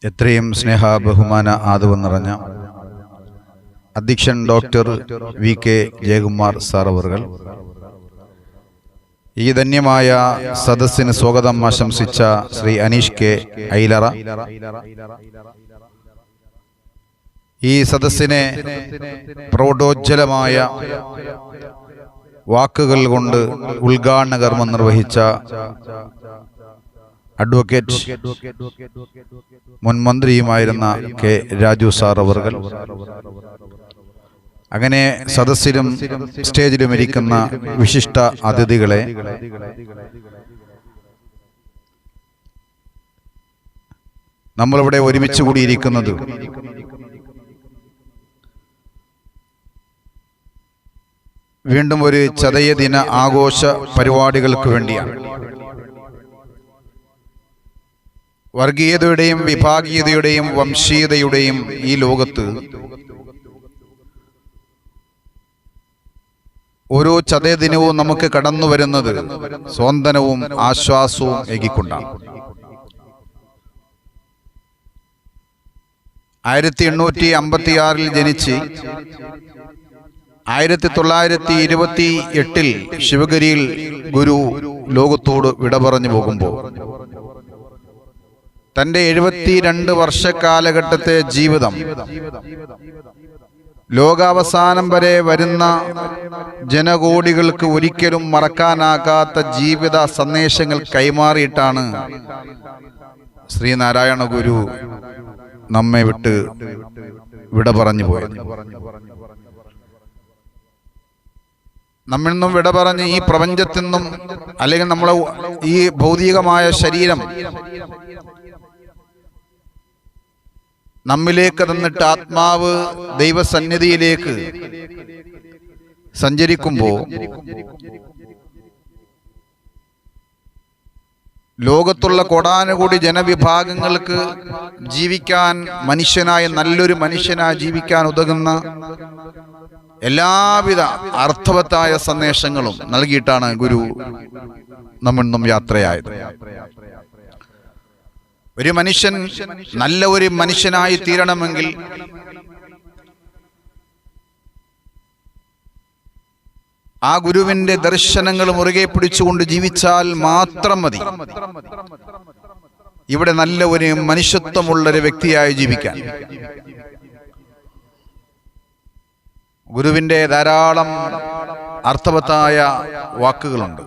എത്രയും സ്നേഹ ബഹുമാന ആദരവ് നിറഞ്ഞ അധ്യക്ഷൻ ഡോക്ടർ VK ജയകുമാർ സാർ അവറുകൾ ഈ ധന്യമായ സദസ്സിന് സ്വാഗതം ആശംസിച്ച ശ്രീ അനീഷ് K ഐലറ, ഈ സദസ്സിനെ പ്രൗഢോജ്വലമായ വാക്കുകൾ കൊണ്ട് ഉദ്ഘാടന കർമ്മം നിർവഹിച്ച അഡ്വക്കേറ്റ് മുൻ മന്ത്രിയുമായിരുന്ന K രാജു സാർ അവറുകൾ, അങ്ങനെ സദസ്സിലും സ്റ്റേജിലും ഇരിക്കുന്ന വിശിഷ്ട അതിഥികളെ, നമ്മളിവിടെ ഒരുമിച്ച് കൂടിയിരിക്കുന്നത് വീണ്ടും ഒരു ചതയ ദിന ആഘോഷ പരിപാടികൾക്ക് വേണ്ടിയാണ്. വർഗീയതയുടെയും വിഭാഗീയതയുടെയും വംശീയതയുടെയും ഈ ലോകത്ത് ഓരോ ചതയ ദിനവും നമുക്ക് കടന്നു വരുന്നത് സ്വാന്തനവും ആശ്വാസവും ഏകിക്കൊണ്ടാണ്. 1856 ജനിച്ച് 1928 ശിവഗിരിയിൽ ഗുരു ലോകത്തോട് വിട പറഞ്ഞു പോകുമ്പോൾ തൻ്റെ 72 വർഷക്കാലഘട്ടത്തെ ജീവിതം ലോകാവസാനം വരെ വരുന്ന ജനകോടികൾക്ക് ഒരിക്കലും മറക്കാനാകാത്ത ജീവിത സന്ദേശങ്ങൾ കൈമാറിയിട്ടാണ് ശ്രീനാരായണ ഗുരു നമ്മെ വിട്ട് വിട പറഞ്ഞു പോയത്. നമ്മിൽ നിന്നും വിട പറഞ്ഞ് ഈ പ്രപഞ്ചത്തിൽ നിന്നും, അല്ലെങ്കിൽ നമ്മളെ ഈ ഭൗതികമായ ശരീരം നമ്മിലേക്ക് തന്നിട്ട് ആത്മാവ് ദൈവസന്നിധിയിലേക്ക് സഞ്ചരിക്കുമ്പോൾ ലോകത്തുള്ള കോടാനുകൂടി ജനവിഭാഗങ്ങൾക്ക് ജീവിക്കാൻ, നല്ലൊരു മനുഷ്യനായി ജീവിക്കാൻ ഉതകുന്ന എല്ലാവിധ അർത്ഥവത്തായ സന്ദേശങ്ങളും നൽകിയിട്ടാണ് ഗുരു നമ്മിൽ നിന്നും യാത്രയായത്. ഒരു മനുഷ്യൻ നല്ല ഒരു മനുഷ്യനായി തീരണമെങ്കിൽ ആ ഗുരുവിന്റെ ദർശനങ്ങൾ മുറുകെ പിടിച്ചുകൊണ്ട് ജീവിച്ചാൽ മാത്രം മതി ഇവിടെ നല്ല ഒരു മനുഷ്യത്വമുള്ളൊരു വ്യക്തിയായി ജീവിക്കാൻ. ഗുരുവിന്റെ ധാരാളം അർത്ഥവത്തായ വാക്കുകളുണ്ട്.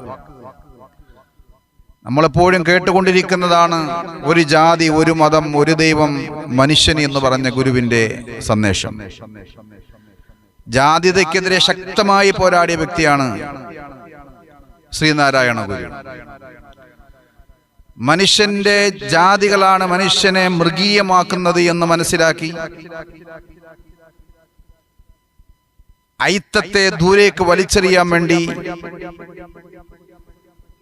നമ്മളെപ്പോഴും കേട്ടുകൊണ്ടിരിക്കുന്നതാണ് ഒരു ജാതി, ഒരു മതം, ഒരു ദൈവം, മനുഷ്യൻ എന്ന് പറഞ്ഞ ഗുരുവിന്റെ സന്ദേശം. ജാതിതയ്ക്കെതിരെ ശക്തമായി പോരാടിയ വ്യക്തിയാണ് ശ്രീനാരായണ ഗുരു. മനുഷ്യന്റെ ജാതികളാണ് മനുഷ്യനെ മൃഗീയമാക്കുന്നത് എന്ന് മനസ്സിലാക്കി ഐത്തത്തെ ദൂരേക്ക് വലിച്ചെറിയാൻ വേണ്ടി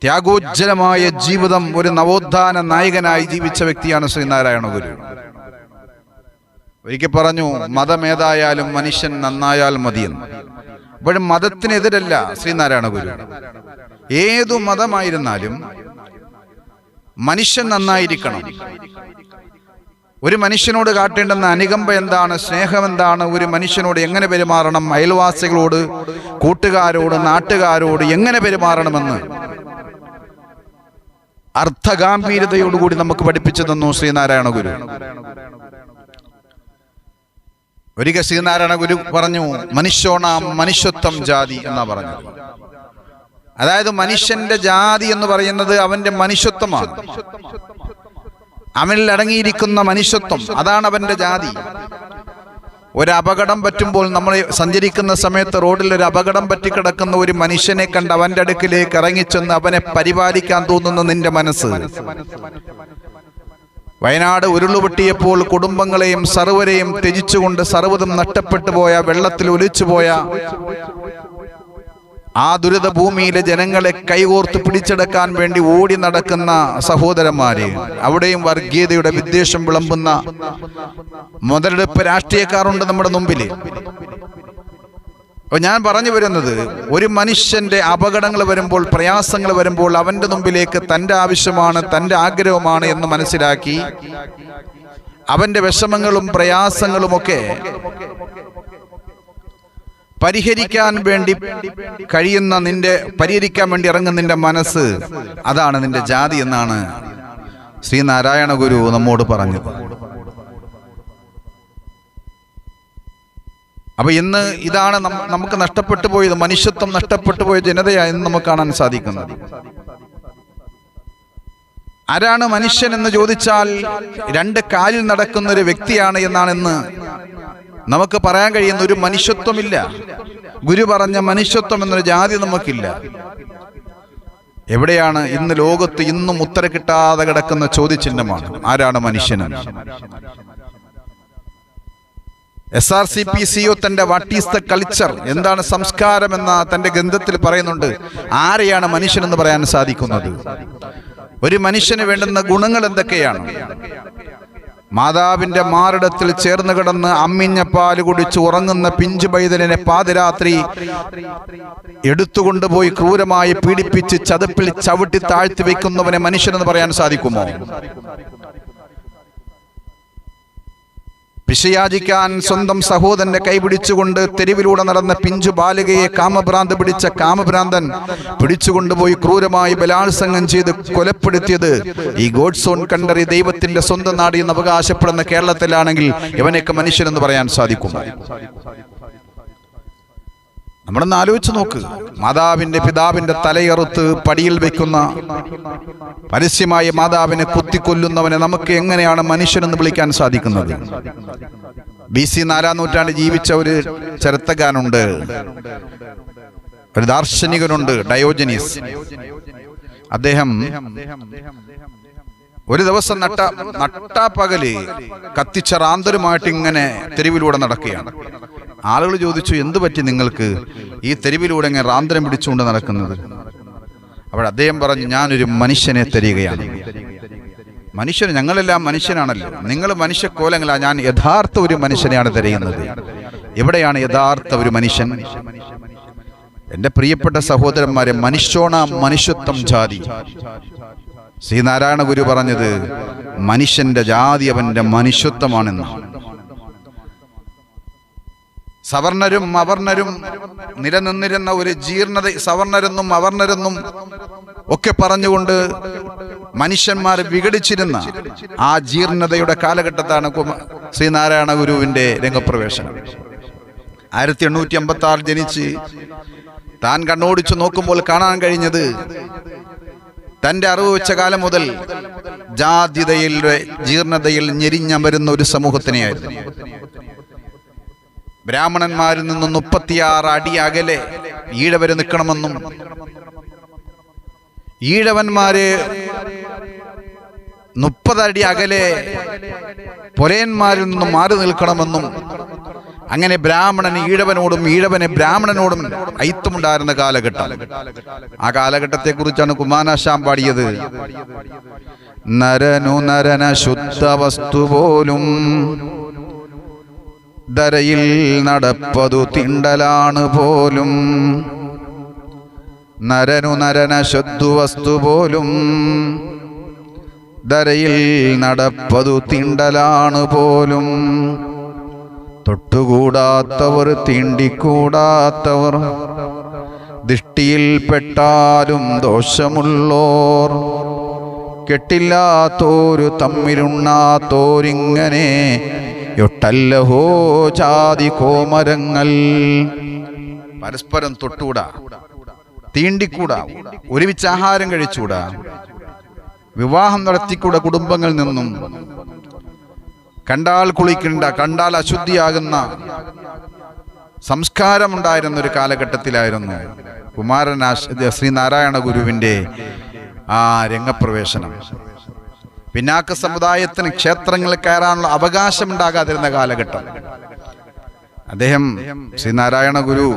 ത്യാഗോജ്ജലമായ ജീവിതം ഒരു നവോത്ഥാന നായകനായി ജീവിച്ച വ്യക്തിയാണ് ശ്രീനാരായണ ഗുരു. ഒരിക്കൽ പറഞ്ഞു, മതമേതായാലും മനുഷ്യൻ നന്നായാൽ മതിയെന്ന്. അപ്പോഴും മതത്തിനെതിരല്ല ശ്രീനാരായണ ഗുരു. ഏതു മതമായിരുന്നാലും മനുഷ്യൻ നന്നായിരിക്കണം. ഒരു മനുഷ്യനോട് കാട്ടേണ്ടുന്ന അനുകമ്പ എന്താണ്, സ്നേഹം എന്താണ്, ഒരു മനുഷ്യനോട് എങ്ങനെ പെരുമാറണം, അയൽവാസികളോട്, കൂട്ടുകാരോട്, നാട്ടുകാരോട് എങ്ങനെ പെരുമാറണമെന്ന് അർത്ഥഗാംഭീര്യതയോടുകൂടി നമുക്ക് പഠിപ്പിച്ചു തന്നു ശ്രീനാരായണ ഗുരു. ഒരിക്കൽ ശ്രീനാരായണ ഗുരു പറഞ്ഞു, മനുഷ്യോണാം മനുഷ്യത്വം ജാതി എന്നാ പറഞ്ഞത്. അതായത് മനുഷ്യന്റെ ജാതി എന്ന് പറയുന്നത് അവന്റെ മനുഷ്യത്വമാണ്. അവനിൽ അടങ്ങിയിരിക്കുന്ന മനുഷ്യത്വം, അതാണ് അവന്റെ ജാതി. ഒരു അപകടം പറ്റുമ്പോൾ, നമ്മൾ സഞ്ചരിക്കുന്ന സമയത്ത് റോഡിൽ ഒരു അപകടം പറ്റിക്കിടക്കുന്ന ഒരു മനുഷ്യനെ കണ്ട് അവന്റെ അടുക്കിലേക്ക് ഇറങ്ങിച്ചെന്ന് അവനെ പരിപാലിക്കാൻ തോന്നുന്ന നിന്റെ മനസ്സ്. വയനാട് ഉരുളുപൊട്ടിയപ്പോൾ കുടുംബങ്ങളെയും സർവരെയും ത്യജിച്ചുകൊണ്ട് സർവ്വതും നഷ്ടപ്പെട്ടു പോയ, വെള്ളത്തിൽ ഒലിച്ചുപോയ ആ ദുരിത ഭൂമിയിലെ ജനങ്ങളെ കൈകോർത്ത് പിടിച്ചെടുക്കാൻ വേണ്ടി ഓടി നടക്കുന്ന സഹോദരന്മാരെ, അവിടെയും വർഗീയതയുടെ വിദ്വേഷം വിളമ്പുന്ന മുതലെടുപ്പ് രാഷ്ട്രീയക്കാരുണ്ട് നമ്മുടെ മുമ്പിൽ. അപ്പോൾ ഞാൻ പറഞ്ഞു വരുന്നത്, ഒരു മനുഷ്യന്റെ അപകടങ്ങൾ വരുമ്പോൾ, പ്രയാസങ്ങൾ വരുമ്പോൾ അവന്റെ മുമ്പിലേക്ക് തൻ്റെ ആവശ്യമാണ്, തൻ്റെ ആഗ്രഹമാണ് എന്ന് മനസ്സിലാക്കി അവന്റെ വിഷമങ്ങളും പ്രയാസങ്ങളുമൊക്കെ പരിഹരിക്കാൻ വേണ്ടി ഇറങ്ങുന്ന നിന്റെ മനസ്സ്, അതാണ് നിന്റെ ജാതി എന്നാണ് ശ്രീനാരായണ ഗുരു നമ്മോട് പറഞ്ഞത്. അപ്പൊ ഇന്ന് ഇതാണ് നമുക്ക് നഷ്ടപ്പെട്ടു പോയത്, മനുഷ്യത്വം നഷ്ടപ്പെട്ടു പോയ ജനതയായി നമുക്ക് കാണാൻ സാധിക്കുന്നത്. ആരാണ് മനുഷ്യൻ എന്ന് ചോദിച്ചാൽ രണ്ട് കാലിൽ നടക്കുന്ന ഒരു വ്യക്തിയാണ് എന്നാണെന്ന് നമുക്ക് പറയാൻ കഴിയുന്ന ഒരു മനുഷ്യത്വമില്ല. ഗുരു പറഞ്ഞ മനുഷ്യത്വം എന്നൊരു ജാതി നമുക്കില്ല. എവിടെയാണ് ഇന്ന് ലോകത്ത് ഇന്നും ഉത്തരം കിട്ടാതെ കിടക്കുന്ന ചോദ്യചിഹ്നമാണ് ആരാണ് മനുഷ്യൻ. SRCP CEO തന്റെ വാട്ട് ഈസ് ദ കൾച്ചർ, എന്താണ് സംസ്കാരം എന്ന തന്റെ ഗ്രന്ഥത്തിൽ പറയുന്നുണ്ട്. ആരെയാണ് മനുഷ്യൻ എന്ന് പറയാൻ സാധിക്കുന്നത്? ഒരു മനുഷ്യന് വേണ്ടുന്ന ഗുണങ്ങൾ എന്തൊക്കെയാണ്? മാതാവിന്റെ മാറിടത്തിൽ ചേർന്ന് കിടന്ന് അമ്മിഞ്ഞ പാല് കുടിച്ച് ഉറങ്ങുന്ന പിഞ്ചു പൈതലിനെ പാതിരാത്രി എടുത്തുകൊണ്ടുപോയി ക്രൂരമായി പീഡിപ്പിച്ച് ചതുപ്പിൽ ചവിട്ടി താഴ്ത്തി വെക്കുന്നവനെ മനുഷ്യനെന്ന് പറയാൻ സാധിക്കുമോ? പിശയാചിക്കാൻ സ്വന്തം സഹോദരന്റെ കൈപിടിച്ചുകൊണ്ട് തെരുവിലൂടെ നടന്ന പിഞ്ചു ബാലികയെ കാമഭ്രാന്ത് പിടിച്ച കാമഭ്രാന്തൻ പിടിച്ചുകൊണ്ടുപോയി ക്രൂരമായി ബലാത്സംഗം ചെയ്ത് കൊലപ്പെടുത്തിയത് ഈ ഗോഡ്സ് ഓൺ കൺട്രി, ദൈവത്തിന്റെ സ്വന്തം നാട് എന്ന് അവകാശപ്പെടുന്ന കേരളത്തിലാണെങ്കിൽ ഇവനെയൊക്കെ മനുഷ്യനെന്ന് പറയാൻ സാധിക്കും? നമ്മളൊന്ന് ആലോചിച്ച് നോക്ക്. മാതാവിന്റെ പിതാവിന്റെ തലയറുത്ത് പടിയിൽ വെക്കുന്ന, പരസ്യമായി മാതാവിനെ കുത്തിക്കൊല്ലുന്നവനെ നമുക്ക് എങ്ങനെയാണ് മനുഷ്യനെന്ന് വിളിക്കാൻ സാധിക്കുന്നത്? BC 4-ാം നൂറ്റാണ്ടിൽ ജീവിച്ച ഒരു ചരിത്രകാരനുണ്ട്, ഒരു ദാർശനികനുണ്ട്, ഡയോജനീസ്. അദ്ദേഹം ഒരു ദിവസം നട്ടാപ്പകല് കത്തിച്ച റാന്തലുമായിട്ട് ഇങ്ങനെ തെരുവിലൂടെ നടക്കുകയാണ്. ആളുകൾ ചോദിച്ചു, എന്തു പറ്റി നിങ്ങൾക്ക് ഈ തെരുവിലൂടെ ഇങ്ങനെ റാന്തരം പിടിച്ചുകൊണ്ട് നടക്കുന്നത്? അപ്പോൾ അദ്ദേഹം പറഞ്ഞു, ഞാനൊരു മനുഷ്യനെ തരികയാണ്. മനുഷ്യൻ, ഞങ്ങളെല്ലാം മനുഷ്യനാണല്ലോ, നിങ്ങൾ മനുഷ്യക്കോലങ്ങളാ, ഞാൻ യഥാർത്ഥ ഒരു മനുഷ്യനെയാണ് തിരയുന്നത്. എവിടെയാണ് യഥാർത്ഥ ഒരു മനുഷ്യൻ? എൻ്റെ പ്രിയപ്പെട്ട സഹോദരന്മാരെ, മനുഷ്യത്വം ജാതി. ശ്രീനാരായണ ഗുരു പറഞ്ഞത് മനുഷ്യന്റെ ജാതി അവന്റെ മനുഷ്യത്വമാണെന്ന്. സവർണരും അവർണരും നിലനിന്നിരുന്ന ഒരു ജീർണത, സവർണരെന്നും അവർണരെന്നും ഒക്കെ പറഞ്ഞുകൊണ്ട് മനുഷ്യന്മാർ വിഘടിച്ചിരുന്ന ആ ജീർണതയുടെ കാലഘട്ടത്താണ് ശ്രീനാരായണ ഗുരുവിന്റെ രംഗപ്രവേശനം. 1856 ജനിച്ച് താൻ കണ്ണോടിച്ചു നോക്കുമ്പോൾ കാണാൻ കഴിഞ്ഞത് തന്റെ അറിവ് വെച്ച കാലം മുതൽ ജാതിയുടെ ജീർണതയിൽ ഞെരിഞ്ഞമരുന്ന ഒരു സമൂഹത്തിനെയായിരുന്നു. ബ്രാഹ്മണന്മാരിൽ നിന്നും 36 അടി അകലെ ഈഴവര് നിൽക്കണമെന്നും, ഈഴവന്മാര് 30 അടി അകലെ പൊലയന്മാരിൽ നിന്നും മാറി നിൽക്കണമെന്നും, അങ്ങനെ ബ്രാഹ്മണന് ഈഴവനോടും ഈഴവന് ബ്രാഹ്മണനോടും ഐത്തമുണ്ടായിരുന്ന കാലഘട്ടം. ആ കാലഘട്ടത്തെ കുറിച്ചാണ് കുമാരനാശാൻ പാടിയത്. നരനു നരന ശുദ്ധ വസ്തു പോലും ധരയിൽ നടപ്പതു തിണ്ടലാണ് പോലും. നരനു നരന ശുദ്ധ വസ്തു പോലും ധരയിൽ നടപ്പതു തിണ്ടലാണ് പോലും. തൊട്ടുകൂടാത്തവർ തീണ്ടിക്കൂടാത്തവർ ദൃഷ്ടിയിൽപ്പെട്ടാലും ദോഷമുള്ളോർ കെട്ടില്ലാത്തോരു തമ്മിലുണ്ണാത്തോരിങ്ങനെ യൊട്ടല്ലഹോ ജാതി കോമരങ്ങൾ. പരസ്പരം തൊട്ടുകൂടാ, തീണ്ടിക്കൂടാ, ഒരുമിച്ച് ആഹാരം കഴിച്ചുകൂടാ, വിവാഹം നടത്തിക്കൂടാ. കുടുംബങ്ങളിൽ നിന്നും കണ്ടാൽ കുളിക്കണ്ട, കണ്ടാൽ അശുദ്ധിയാകുന്ന സംസ്കാരമുണ്ടായിരുന്ന ഒരു കാലഘട്ടത്തിലായിരുന്നു ശ്രീനാരായണ ഗുരുവിന്റെ ആ രംഗപ്രവേശനം. പിന്നാക്ക സമുദായത്തിന് ക്ഷേത്രങ്ങളിൽ കയറാനുള്ള അവകാശം ഉണ്ടാകാതിരുന്ന കാലഘട്ടം. അദ്ദേഹം ശ്രീനാരായണ ഗുരു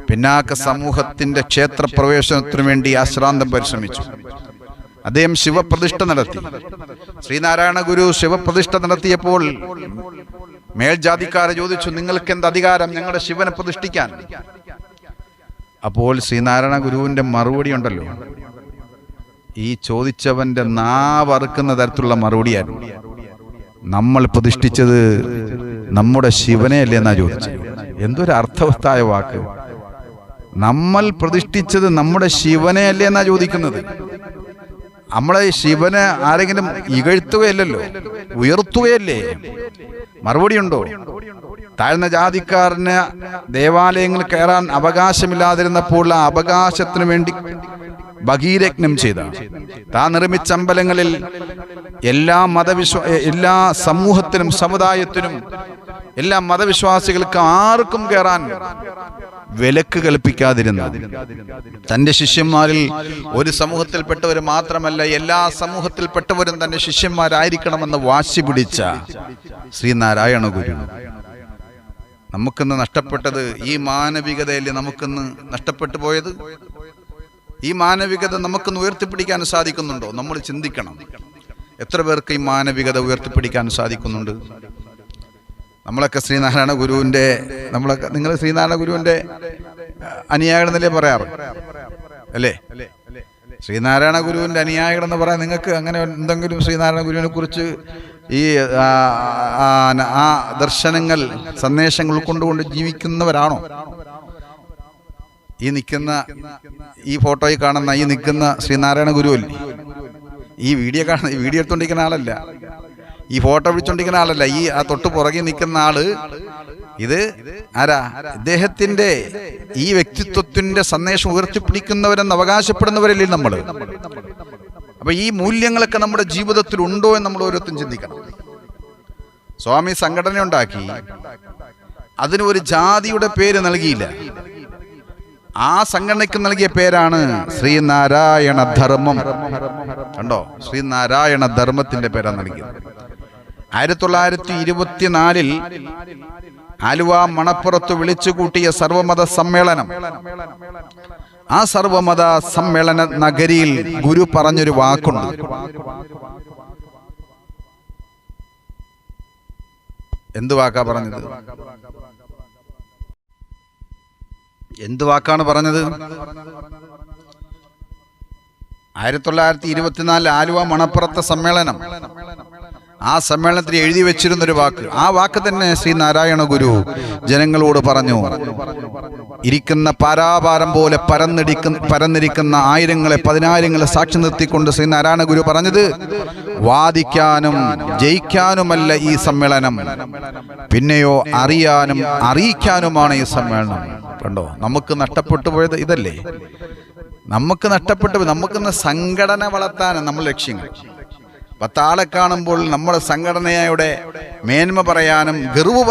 പിന്നാക്ക സമൂഹത്തിന്റെ ക്ഷേത്രപ്രവേശനത്തിനു വേണ്ടി ആശ്രാന്തം പരിശ്രമിച്ചു. അദ്ദേഹം ശിവപ്രതിഷ്ഠ നടത്തി. ശ്രീനാരായണ ഗുരു ശിവപ്രതിഷ്ഠ നടത്തിയപ്പോൾ മേൽജാതിക്കാരെ ചോദിച്ചു, നിങ്ങൾക്ക് എന്ത് അധികാരം ഞങ്ങളുടെ ശിവനെ പ്രതിഷ്ഠിക്കാൻ? അപ്പോൾ ശ്രീനാരായണ ഗുരുവിന്റെ മറുപടി ഉണ്ടല്ലോ, ഈ ചോദിച്ചവന്റെ നാവറുക്കുന്ന തരത്തിലുള്ള മറുപടിയായിരുന്നു. നമ്മൾ പ്രതിഷ്ഠിച്ചത് നമ്മുടെ ശിവനെയല്ലേ എന്നാ ചോദിച്ചത്. എന്തൊരു അർത്ഥവത്തായ വാക്ക്. നമ്മൾ പ്രതിഷ്ഠിച്ചത് നമ്മുടെ ശിവനെയല്ലേ എന്നാ ചോദിക്കുന്നത്. നമ്മളെ ശിവനെ ആരെങ്കിലും ഇകഴ്ത്തുകയല്ലല്ലോ, ഉയർത്തുകയല്ലേ. മറുപടി ഉണ്ടോ? താഴ്ന്ന ജാതിക്കാരന് ദേവാലയങ്ങളിൽ കയറാൻ അവകാശമില്ലാതിരുന്നപ്പോൾ ആ അവകാശത്തിനു വേണ്ടി ഭഗീരയജ്ഞം ചെയ്ത താൻ നിർമ്മിച്ച അമ്പലങ്ങളിൽ എല്ലാ സമൂഹത്തിനും സമുദായത്തിനും എല്ലാ മതവിശ്വാസികൾക്കും ആർക്കും കയറാൻ വിലക്ക് കൽപ്പിക്കാതിരുന്ന, തന്റെ ശിഷ്യന്മാരിൽ ഒരു സമൂഹത്തിൽപ്പെട്ടവർ മാത്രമല്ല എല്ലാ സമൂഹത്തിൽപ്പെട്ടവരും തന്റെ ശിഷ്യന്മാരായിരിക്കണമെന്ന് വാശി പിടിച്ച ശ്രീനാരായണ ഗുരു. നമുക്കിന്ന് നഷ്ടപ്പെട്ടത് ഈ മാനവികതയല്ലേ നമുക്കിന്ന് നഷ്ടപ്പെട്ടു പോയത്? ഈ മാനവികത നമുക്കൊന്ന് ഉയർത്തിപ്പിടിക്കാൻ സാധിക്കുന്നുണ്ടോ? നമ്മൾ ചിന്തിക്കണം. എത്ര പേർക്ക് ഈ മാനവികത ഉയർത്തിപ്പിടിക്കാൻ സാധിക്കുന്നുണ്ട്? നമ്മളൊക്കെ ശ്രീനാരായണ ഗുരുവിൻ്റെ നിങ്ങൾ ശ്രീനാരായണ ഗുരുവിൻ്റെ അനുയായികളെന്നല്ലേ പറയാറ് അല്ലേ? ശ്രീനാരായണ ഗുരുവിൻ്റെ അനുയായികളെന്ന് പറയാൻ നിങ്ങൾക്ക് അങ്ങനെ എന്തെങ്കിലും ശ്രീനാരായണ ഗുരുവിനെ കുറിച്ച് ഈ ആ ദർശനങ്ങൾ സന്ദേശങ്ങൾ ഉൾക്കൊണ്ടുകൊണ്ട് ജീവിക്കുന്നവരാണോ? ഈ ഫോട്ടോയിൽ കാണുന്ന ഈ നിൽക്കുന്ന ശ്രീനാരായണ ഗുരുവല്ലേ? ഈ വീഡിയോ എടുത്തോണ്ടിരിക്കുന്ന ആളല്ല, ഈ ഫോട്ടോ പിടിച്ചോണ്ടിരിക്കുന്ന ആളല്ല, ആ തൊട്ട് പുറകെ നിൽക്കുന്ന ആള്. ഇത് ആരാ? ഇദ്ദേഹത്തിന്റെ ഈ വ്യക്തിത്വത്തിന്റെ സന്ദേശം ഉയർത്തിപ്പിടിക്കുന്നവരെന്ന് അവകാശപ്പെടുന്നവരല്ലേ നമ്മള്. അപ്പൊ ഈ മൂല്യങ്ങളൊക്കെ നമ്മുടെ ജീവിതത്തിൽ ഉണ്ടോ എന്ന് നമ്മൾ ഓരോരുത്തരും ചിന്തിക്കണം. സ്വാമി സംഘടന ഉണ്ടാക്കി, അതിന് ഒരു ജാതിയുടെ പേര് നൽകിയില്ല. ആ സംഘടനയ്ക്ക് നൽകിയ പേരാണ് ശ്രീനാരായണ ധർമ്മം. കണ്ടോ? ശ്രീനാരായണ ധർമ്മത്തിന്റെ പേരാണ് നൽകിയത്. 1924 ആലുവ മണപ്പുറത്ത് വിളിച്ചുകൂട്ടിയ സർവമത സമ്മേളനം. ആ സർവമത സമ്മേളന നഗരിയിൽ ഗുരു പറഞ്ഞൊരു വാക്കുണ്ട്. എന്ത് വാക്കാ പറഞ്ഞത്? എന്ത് വാക്കാണ് പറഞ്ഞത്? 1924 ആലുവ മണപ്പുറത്തെ സമ്മേളനം. ആ സമ്മേളനത്തിൽ എഴുതി വെച്ചിരുന്നൊരു വാക്ക്. ആ വാക്ക് തന്നെ ശ്രീനാരായണ ഗുരു ജനങ്ങളോട് പറഞ്ഞു. ഇരിക്കുന്ന പാരാപാരം പോലെ പരന്നിരിക്കുന്ന ആയിരങ്ങളെ പതിനായിരങ്ങളെ സാക്ഷി നിർത്തിക്കൊണ്ട് ശ്രീനാരായണ ഗുരു പറഞ്ഞത്, വാദിക്കാനും ജയിക്കാനുമല്ല ഈ സമ്മേളനം, പിന്നെയോ അറിയാനും അറിയിക്കാനുമാണ് ഈ സമ്മേളനം. കണ്ടോ? നമുക്ക് നഷ്ടപ്പെട്ടു പോയത് ഇതല്ലേ? നമുക്കിന്ന് സംഘടന വളർത്താനാണ് നമ്മൾ ലക്ഷ്യങ്ങൾ. 10 ആളെ കാണുമ്പോൾ നമ്മുടെ സംഘടനയുടെ മേന്മ പറയാനും ഗർവ്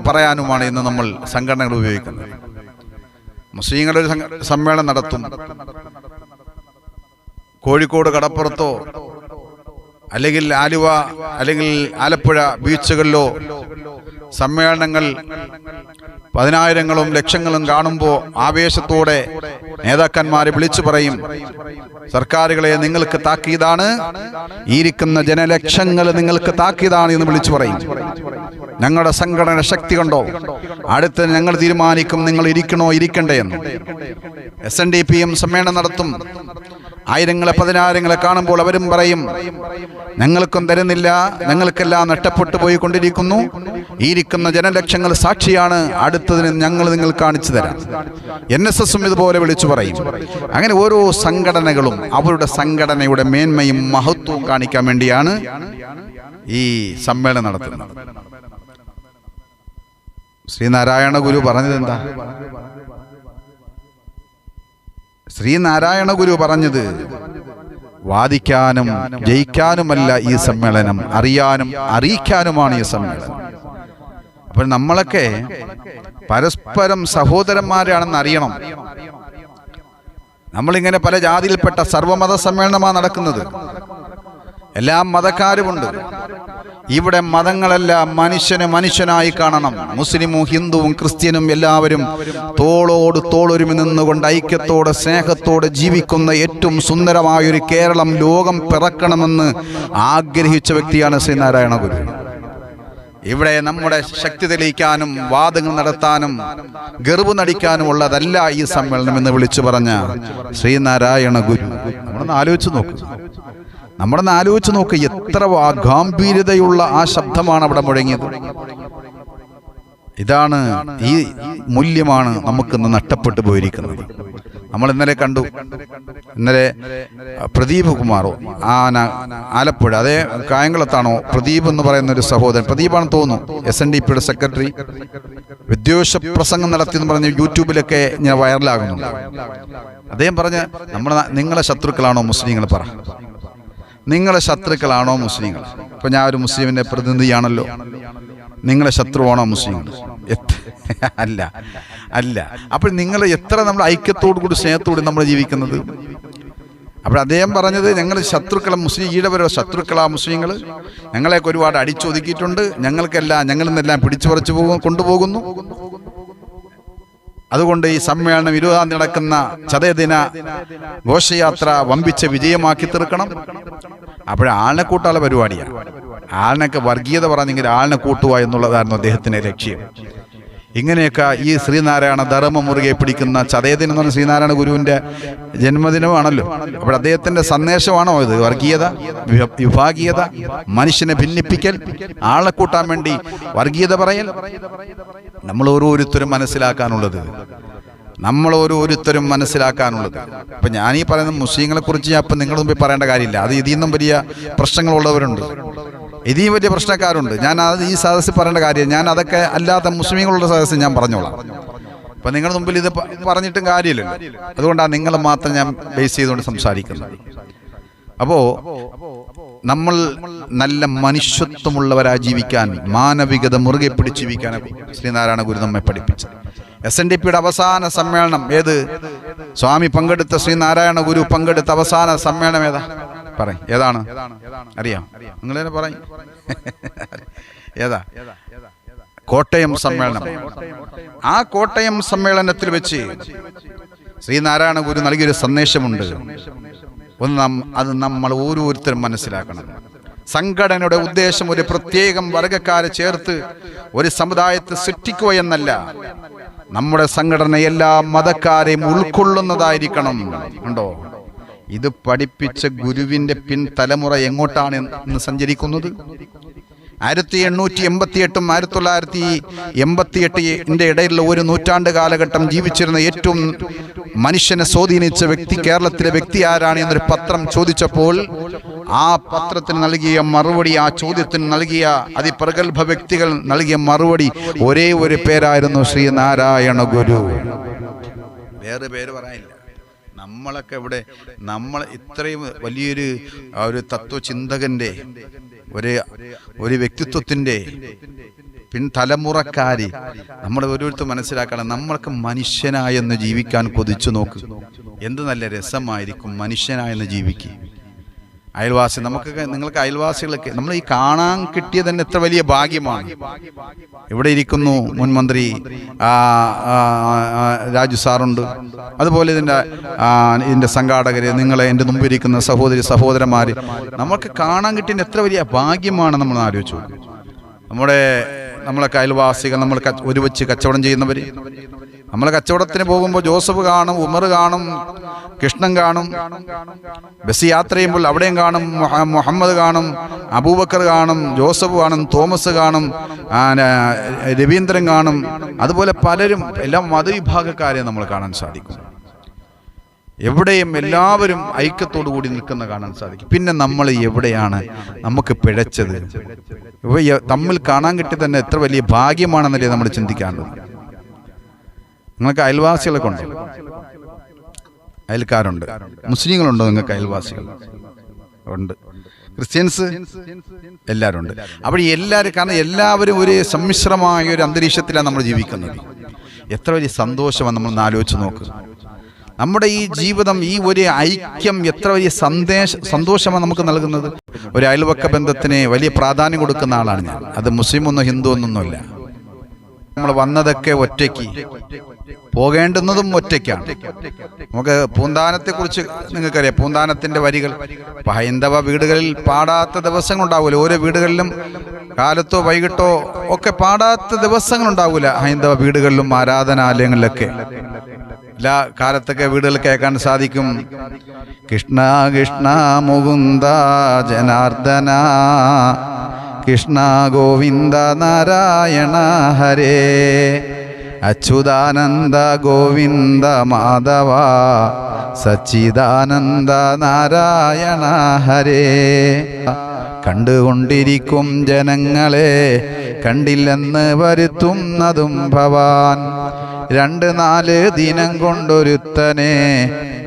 പറയാനുമാണ് ഇന്ന് നമ്മൾ സംഘടനകൾ ഉപയോഗിക്കുന്നത്. മുസ്ലിങ്ങളൊരു സമ്മേളനം നടത്തും, കോഴിക്കോട് കടപ്പുറത്തോ അല്ലെങ്കിൽ ആലുവ അല്ലെങ്കിൽ ആലപ്പുഴ ബീച്ചുകളിലോ സമ്മേളനങ്ങൾ 10,000ങ്ങളും ലക്ഷങ്ങളും കാണുമ്പോൾ ആവേശത്തോടെ നേതാക്കന്മാരെ വിളിച്ചു പറയും, സർക്കാരുകളെ നിങ്ങൾക്ക് താക്കീതാണ്, ഇരിക്കുന്ന ജനലക്ഷങ്ങൾ നിങ്ങൾക്ക് താക്കീതാണ് എന്ന് വിളിച്ചു പറയും. ഞങ്ങളുടെ സംഘടന ശക്തി കണ്ടോ, അടുത്ത് ഞങ്ങൾ തീരുമാനിക്കും നിങ്ങൾ ഇരിക്കണോ ഇരിക്കണ്ടേ എന്ന്. SNDPM സമ്മേളനം നടത്തും. ആയിരങ്ങളെ 10,000ങ്ങളെ കാണുമ്പോൾ അവരും പറയും, ഞങ്ങൾക്കും തരുന്നില്ല, ഞങ്ങൾക്കെല്ലാം നഷ്ടപ്പെട്ടു പോയിക്കൊണ്ടിരിക്കുന്നു, ഇരിക്കുന്ന ജനലക്ഷങ്ങൾ സാക്ഷിയാണ്, അടുത്തതിന് ഞങ്ങൾ നിങ്ങൾ കാണിച്ചു തരാം. NSSഉം ഇതുപോലെ വിളിച്ചു പറയും. അങ്ങനെ ഓരോ സംഘടനകളും അവരുടെ സംഘടനയുടെ മേന്മയും മഹത്വവും കാണിക്കാൻ വേണ്ടിയാണ് ഈ സമ്മേളനം നടത്തുന്നത്. ശ്രീനാരായണ ഗുരു പറഞ്ഞത് എന്താ? ശ്രീനാരായണ ഗുരു പറഞ്ഞത്, വാദിക്കാനും ജയിക്കാനുമല്ല ഈ സമ്മേളനം, അറിയാനും അറിയിക്കാനുമാണ് ഈ സമ്മേളനം. അപ്പോൾ നമ്മളൊക്കെ പരസ്പരം സഹോദരന്മാരാണെന്ന് അറിയണം. നമ്മളിങ്ങനെ പല ജാതിയിൽപ്പെട്ട സർവമത സമ്മേളനമാണ് നടക്കുന്നത്. എല്ലാ മതക്കാരുമുണ്ട്. ഇവിടെ മതങ്ങളെല്ലാം മനുഷ്യനെ മനുഷ്യനായി കാണണം. മുസ്ലിമും ഹിന്ദുവും ക്രിസ്ത്യനും എല്ലാവരും തോളോട് തോളൊരുമി നിന്നുകൊണ്ട് ഐക്യത്തോടെ സ്നേഹത്തോടെ ജീവിക്കുന്ന ഏറ്റവും സുന്ദരമായൊരു കേരളം ലോകം പിറക്കണമെന്ന് ആഗ്രഹിച്ച വ്യക്തിയാണ് ശ്രീനാരായണ ഗുരു. ഇവിടെ നമ്മുടെ ശക്തി തെളിയിക്കാനും വാദങ്ങൾ നടത്താനും ഗർവ് നടിക്കാനും ഉള്ളതല്ല ഈ സമ്മേളനം എന്ന് വിളിച്ചു പറഞ്ഞ ശ്രീനാരായണ ഗുരു. നമ്മളൊന്ന് ആലോചിച്ച് നോക്കും. നമ്മളൊന്ന് ആലോചിച്ച് നോക്ക്, എത്ര ഗാംഭീര്യതയുള്ള ആ ശബ്ദമാണ് അവിടെ മുഴങ്ങിയത്. ഇതാണ്, ഈ മൂല്യമാണ് നമുക്കിന്ന് നഷ്ടപ്പെട്ടു പോയിരിക്കുന്നത്. നമ്മൾ ഇന്നലെ കണ്ടു, ഇന്നലെ പ്രദീപ് കുമാറോ ആലപ്പുഴ, അതേ കായംകുളത്താണോ പ്രദീപ് എന്ന് പറയുന്ന ഒരു സഹോദരൻ, പ്രദീപാണെന്ന് തോന്നുന്നു, SNDPയുടെ സെക്രട്ടറി, വിദ്വേഷ പ്രസംഗം നടത്തിയെന്ന് പറഞ്ഞ് യൂട്യൂബിലൊക്കെ ഞാൻ വൈറലാകുന്നുണ്ട്. അദ്ദേഹം പറഞ്ഞ് നിങ്ങളെ ശത്രുക്കളാണോ മുസ്ലിങ്ങൾ? പറ, നിങ്ങളെ ശത്രുക്കളാണോ മുസ്ലിങ്ങൾ? ഇപ്പൊ ഞാൻ ഒരു മുസ്ലിമിന്റെ പ്രതിനിധിയാണല്ലോ, നിങ്ങളെ ശത്രുവാണോ മുസ്ലിങ്ങൾ? അല്ല അല്ല. അപ്പോൾ നിങ്ങൾ എത്ര നമ്മൾ ഐക്യത്തോടു കൂടി സ്നേഹത്തോടെ നമ്മൾ ജീവിക്കുന്നത്? അപ്പോൾ അദ്ദേഹം പറഞ്ഞത് ഞങ്ങൾ ശത്രുക്കളെ, മുസ്ലിം ഈടവരോ ശത്രുക്കളാ മുസ്ലിങ്ങൾ, ഞങ്ങളെയൊക്കെ ഒരുപാട് അടിച്ചൊതുക്കിയിട്ടുണ്ട്, ഞങ്ങളിൽ നിന്നെല്ലാം പിടിച്ചു പറിച്ചു കൊണ്ടുപോകുന്നു. അതുകൊണ്ട് ഈ സമ്മേളനം 20-ാം തീയതി നടക്കുന്ന ചതയദിന ഘോഷയാത്ര വമ്പിച്ച വിജയമാക്കി തീർക്കണം. അപ്പോഴേ ആളിനെ കൂട്ടാനുള്ള പരിപാടിയാണ്. ആളിനൊക്കെ വർഗീയത പറഞ്ഞെങ്കിൽ ആളിനെ കൂട്ടുക എന്നുള്ളതായിരുന്നു അദ്ദേഹത്തിന്റെ ലക്ഷ്യം. ഇങ്ങനെയൊക്കെ ഈ ശ്രീനാരായണ ധർമ്മ മുറുകെ പിടിക്കുന്ന ചതയദിനം എന്ന് പറഞ്ഞ ശ്രീനാരായണ ഗുരുവിന്റെ ജന്മദിനമാണല്ലോ. അപ്പോൾ അദ്ദേഹത്തിന്റെ സന്ദേശമാണോ ഇത്? വർഗീയത, വിഭാഗീയത, മനുഷ്യനെ ഭിന്നിപ്പിക്കൽ, ആളെ കൂട്ടാൻ വേണ്ടി വർഗീയത പറയൽ. നമ്മൾ ഓരോരുത്തരും മനസ്സിലാക്കാനുള്ളത്. ഇപ്പൊ ഞാനീ പറയുന്ന മുസ്ലിങ്ങളെ കുറിച്ച് അപ്പം നിങ്ങളുടെ മുമ്പിൽ പറയേണ്ട കാര്യമില്ല. അത് ഇതിൽ നിന്നും വലിയ പ്രശ്നങ്ങളുള്ളവരുണ്ട്, ഇനിയും വലിയ പ്രശ്നക്കാരുണ്ട്. ഞാൻ അത് ഈ സദസ്സിൽ പറയേണ്ട കാര്യം, ഞാൻ അതൊക്കെ അല്ലാത്ത മുസ്ലിങ്ങളുള്ള സദസ്സിൽ ഞാൻ പറഞ്ഞോളാം. അപ്പൊ നിങ്ങളുടെ മുമ്പിൽ ഇത് പറഞ്ഞിട്ടും കാര്യമില്ലല്ലോ. അതുകൊണ്ടാണ് നിങ്ങളെ മാത്രം ഞാൻ ബേസ് ചെയ്തുകൊണ്ട് സംസാരിക്കുന്നത്. അപ്പോ നമ്മൾ നല്ല മനുഷ്യത്വമുള്ളവരായി ജീവിക്കാൻ, മാനവികത മുറുകെ പിടിച്ച് ജീവിക്കാൻ ശ്രീനാരായണ ഗുരു നമ്മെ പഠിപ്പിച്ചു. SNDPയുടെ അവസാന സമ്മേളനം ഏത്? സ്വാമി പങ്കെടുത്ത, ശ്രീനാരായണ ഗുരു പങ്കെടുത്ത അവസാന സമ്മേളനം ഏതാ? പറയും, ഏതാണ്? അറിയാം, നിങ്ങൾ തന്നെ പറയും. ഏതാ? കോട്ടയം സമ്മേളനം. ആ കോട്ടയം സമ്മേളനത്തിൽ വെച്ച് ശ്രീനാരായണ ഗുരു നൽകിയൊരു സന്ദേശമുണ്ട്. അത് നമ്മൾ ഓരോരുത്തരും മനസ്സിലാക്കണം. സംഘടനയുടെ ഉദ്ദേശം ഒരു പ്രത്യേകം വർഗക്കാരെ ചേർത്ത് ഒരു സമുദായത്തെ സൃഷ്ടിക്കുക എന്നല്ല. നമ്മുടെ സംഘടന എല്ലാ മതക്കാരെയും ഉൾക്കൊള്ളുന്നതായിരിക്കണം. ഉണ്ടോ? ഇത് പഠിപ്പിച്ച ഗുരുവിന്റെ പിൻതലമുറ എങ്ങോട്ടാണ് ഇന്ന് സഞ്ചരിക്കുന്നത്? 1888-ഉം 1988 ഇടയിലുള്ള ഒരു നൂറ്റാണ്ട് കാലഘട്ടം ജീവിച്ചിരുന്ന ഏറ്റവും മനുഷ്യനെ സ്വാധീനിച്ച വ്യക്തി, കേരളത്തിലെ വ്യക്തി ആരാണ് എന്നൊരു പത്രം ചോദിച്ചപ്പോൾ ആ പത്രത്തിന് നൽകിയ മറുപടി, ആ ചോദ്യത്തിന് നൽകിയ അതിപ്രഗത്ഭ വ്യക്തികൾ നൽകിയ മറുപടി ഒരേ ഒരു പേരായിരുന്നു, ശ്രീനാരായണ ഗുരു. വേറെ പേര് പറയാനില്ല. നമ്മളൊക്കെ ഇവിടെ ഇത്രയും വലിയൊരു തത്വചിന്തകന്റെ ഒരു വ്യക്തിത്വത്തിന്റെ പിൻതലമുറക്കാരി നമ്മൾ ഓരോരുത്തർ മനസ്സിലാക്കണം. നമ്മൾക്ക് മനുഷ്യനായെന്ന് ജീവിക്കാൻ കൊതിച്ചു നോക്ക്. എന്ത് നല്ല രസമായിരിക്കും മനുഷ്യനായെന്ന് ജീവിക്കുക. അയൽവാസി, നിങ്ങൾക്ക് അയൽവാസികളൊക്കെ നമ്മൾ ഈ കാണാൻ കിട്ടിയത് തന്നെ എത്ര വലിയ ഭാഗ്യമാണ്. ഇവിടെ ഇരിക്കുന്നു മുൻ മന്ത്രി രാജു സാറുണ്ട്, അതുപോലെ ഇതിൻ്റെ സംഘാടകര്, നിങ്ങളെ എൻ്റെ മുമ്പിരിക്കുന്ന സഹോദരന്മാര്, നമുക്ക് കാണാൻ കിട്ടിയ എത്ര വലിയ ഭാഗ്യമാണ്. നമ്മൾ ആലോചിച്ചു. നമ്മളൊക്കെ അയൽവാസികൾ, നമ്മൾ ഒരുവച്ച് കച്ചവടം ചെയ്യുന്നവര്, നമ്മൾ കച്ചവടത്തിന് പോകുമ്പോൾ ജോസഫ് കാണും, ഉമർ കാണും, കൃഷ്ണൻ കാണും, ബസ് യാത്ര ചെയ്യുമ്പോൾ അവിടെയും കാണും, മുഹമ്മദ് കാണും, അബൂബക്കർ കാണും, ജോസഫ് കാണും, തോമസ് കാണും, രവീന്ദ്രൻ കാണും, അതുപോലെ പലരും, എല്ലാ മതവിഭാഗക്കാരെയും നമ്മൾ കാണാൻ സാധിക്കും. എവിടെയും എല്ലാവരും ഐക്യത്തോടു കൂടി നിൽക്കുന്ന കാണാൻ സാധിക്കും. പിന്നെ നമ്മൾ എവിടെയാണ് നമുക്ക് പിഴച്ചത്? തമ്മിൽ കാണാൻ കിട്ടി തന്നെ എത്ര വലിയ ഭാഗ്യമാണെന്നല്ലേ നമ്മൾ ചിന്തിക്കാറുണ്ട്. നിങ്ങൾക്ക് അയൽവാസികളൊക്കെ ഉണ്ടോ? അയൽക്കാരുണ്ട്. മുസ്ലിങ്ങളുണ്ടോ നിങ്ങൾക്ക് അയൽവാസികൾ? ഉണ്ട്. ക്രിസ്ത്യൻസ് എല്ലാവരും ഉണ്ട്. അപ്പോൾ എല്ലാവരും, കാരണം എല്ലാവരും ഒരു സമ്മിശ്രമായ ഒരു അന്തരീക്ഷത്തിലാണ് നമ്മൾ ജീവിക്കുന്നത്. എത്ര വലിയ സന്തോഷമാണ് നമ്മൾ ആലോചിച്ച് നോക്ക്. നമ്മുടെ ഈ ജീവിതം, ഈ ഒരു ഐക്യം എത്ര വലിയ സന്തോഷമാണ് നമുക്ക് നൽകുന്നത്. ഒരു അയൽവക്ക ബന്ധത്തിന് വലിയ പ്രാധാന്യം കൊടുക്കുന്ന ആളാണ് ഞാൻ. അത് മുസ്ലിം ഒന്നും ഹിന്ദു ഒന്നൊന്നുമില്ല. നമ്മൾ വന്നതൊക്കെ ഒറ്റയ്ക്ക്, പോകേണ്ടുന്നതും ഒറ്റയ്ക്കാണ്. നമുക്ക് പൂന്താനത്തെ കുറിച്ച് നിങ്ങൾക്കറിയാം. പൂന്താനത്തിന്റെ വരികൾ ഹൈന്ദവ വീടുകളിൽ പാടാത്ത ദിവസങ്ങളുണ്ടാവില്ല. ഓരോ വീടുകളിലും കാലത്തോ വൈകിട്ടോ ഒക്കെ പാടാത്ത ദിവസങ്ങളുണ്ടാവില്ല. ഹൈന്ദവ വീടുകളിലും ആരാധനാലയങ്ങളിലൊക്കെ എല്ലാ കാലത്തൊക്കെ വീടുകൾ കേൾക്കാൻ സാധിക്കും. കൃഷ്ണ കൃഷ്ണ മുകുന്ദ ജനാർദ്ദന, കൃഷ്ണ ഗോവിന്ദ നാരായണ ഹരേ, അച്യുതാനന്ദ ഗോവിന്ദ മാധവ, സച്ചിദാനന്ദ നാരായണ ഹരേ. കണ്ടുകൊണ്ടിരിക്കും ജനങ്ങളെ കണ്ടില്ലെന്ന് വരുത്തുന്നതും ഭവാൻ, 2-4 ദിനം കൊണ്ടൊരുത്തനെ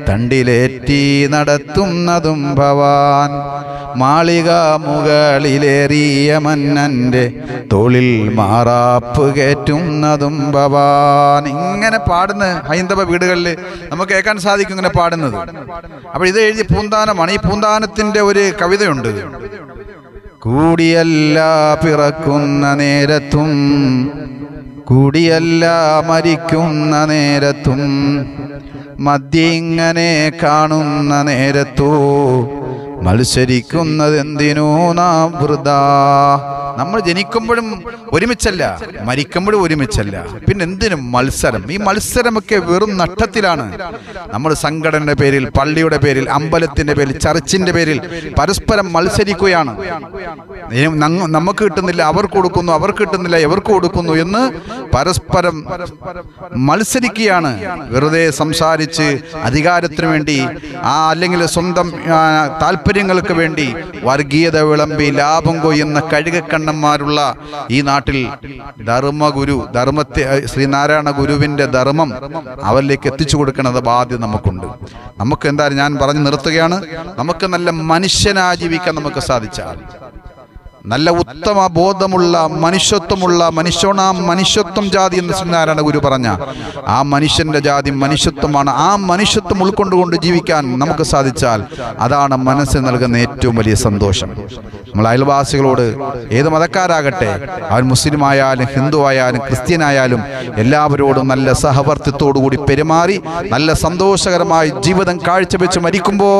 തണ്ടിലേറ്റി നടത്തുന്നതും ഭവാൻ. മാളിക മുകളിലേറിയ മന്നന്റെ തോളിൽ മാറാപ്പ് കയറ്റുന്നതും ഭവാൻ. ഇങ്ങനെ പാടുന്ന ഹൈന്ദവ വീടുകളിൽ നമുക്ക് കേൾക്കാൻ സാധിക്കും ഇങ്ങനെ പാടുന്നത്. അപ്പോൾ ഇത് എഴുതിയ പൂന്താനമാണ്. ഈ പൂന്താനത്തിന്റെ ഒരു കവിതയുണ്ട്. കൂടിയല്ല പിറക്കുന്ന നേരത്തും കൂടിയല്ല മരിക്കുന്ന നേരത്തും, മദ്യങ്ങനെ കാണുന്ന നേരത്തോ മത്സരിക്കുന്നതെന്തിനോ നാം വൃഥാ. നമ്മൾ ജനിക്കുമ്പോഴും ഒരുമിച്ചല്ല, മരിക്കുമ്പോഴും ഒരുമിച്ചല്ല, പിന്നെ എന്തിനും മത്സരം. ഈ മത്സരമൊക്കെ വെറും നഷ്ടത്തിലാണ്. നമ്മൾ സംഘടനയുടെ പേരിൽ, പള്ളിയുടെ പേരിൽ, അമ്പലത്തിന്റെ പേരിൽ, ചർച്ചിന്റെ പേരിൽ പരസ്പരം മത്സരിക്കുകയാണ്. നമുക്ക് കിട്ടുന്നില്ല അവർക്ക് കൊടുക്കുന്നു, അവർക്ക് കിട്ടുന്നില്ല ഇവർക്ക് കൊടുക്കുന്നു എന്ന് പരസ്പരം മത്സരിക്കുകയാണ്. വെറുതെ സംസാരിച്ച് അധികാരത്തിന് വേണ്ടി, അല്ലെങ്കിൽ സ്വന്തം താല്പര്യങ്ങൾക്ക് വേണ്ടി വർഗീയത വിളമ്പി ലാഭം കൊയ്യുന്ന കഴുകക്കണ്ണന്മാരുള്ള ഈ നാട്ടിൽ ധർമ്മത്തെ ശ്രീനാരായണ ഗുരുവിന്റെ ധർമ്മം അവരിലേക്ക് എത്തിച്ചു കൊടുക്കുന്നത് ബാധ്യത നമുക്കുണ്ട്. നമുക്ക് എന്തായാലും ഞാൻ പറഞ്ഞു നിർത്തുകയാണ്. നമുക്ക് നല്ല മനുഷ്യനായി ജീവിക്കാൻ നമുക്ക് സാധിച്ചാൽ, നല്ല ഉത്തമ ബോധമുള്ള മനുഷ്യത്വമുള്ള മനുഷ്യത്വം ജാതി എന്ന് ശ്രീനാരായണ ഗുരു പറഞ്ഞ ആ മനുഷ്യന്റെ ജാതി മനുഷ്യത്വമാണ്. ആ മനുഷ്യത്വം ഉൾക്കൊണ്ടുകൊണ്ട് ജീവിക്കാൻ നമുക്ക് സാധിച്ചാൽ അതാണ് മനസ്സിന് നൽകുന്ന ഏറ്റവും വലിയ സന്തോഷം. നമ്മൾ അയൽവാസികളോട്, ഏത് മതക്കാരാകട്ടെ, അവൻ മുസ്ലിം ആയാലും ഹിന്ദു ആയാലും ക്രിസ്ത്യനായാലും എല്ലാവരോടും നല്ല സഹവർത്തിത്തോടു കൂടി പെരുമാറി നല്ല സന്തോഷകരമായി ജീവിതം കാഴ്ചവെച്ച് മരിക്കുമ്പോൾ,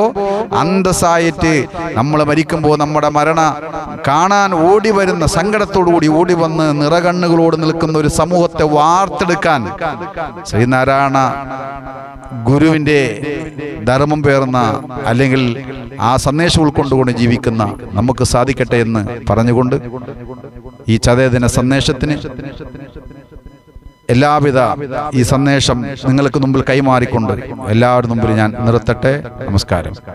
അന്തസ്സായിട്ട് നമ്മൾ മരിക്കുമ്പോൾ നമ്മുടെ കാണാൻ ഓടി വരുന്ന, സങ്കടത്തോടുകൂടി ഓടി വന്ന് നിറകണ്ണുകളോട് നിൽക്കുന്ന ഒരു സമൂഹത്തെ വാർത്തെടുക്കാൻ ശ്രീനാരായണ ഗുരുവിന്റെ ധർമ്മം പേർന്ന, അല്ലെങ്കിൽ ആ സന്ദേശം ഉൾക്കൊണ്ടുകൊണ്ട് ജീവിക്കുന്ന നമുക്ക് സാധിക്കട്ടെ എന്ന് പറഞ്ഞുകൊണ്ട് ഈ ചതയദിന സന്ദേശത്തിന് എല്ലാവിധ ഈ സന്ദേശം നിങ്ങൾക്ക് മുമ്പിൽ കൈമാറിക്കൊണ്ട് എല്ലാവരുടെ മുമ്പിൽ ഞാൻ നിർത്തട്ടെ. നമസ്കാരം.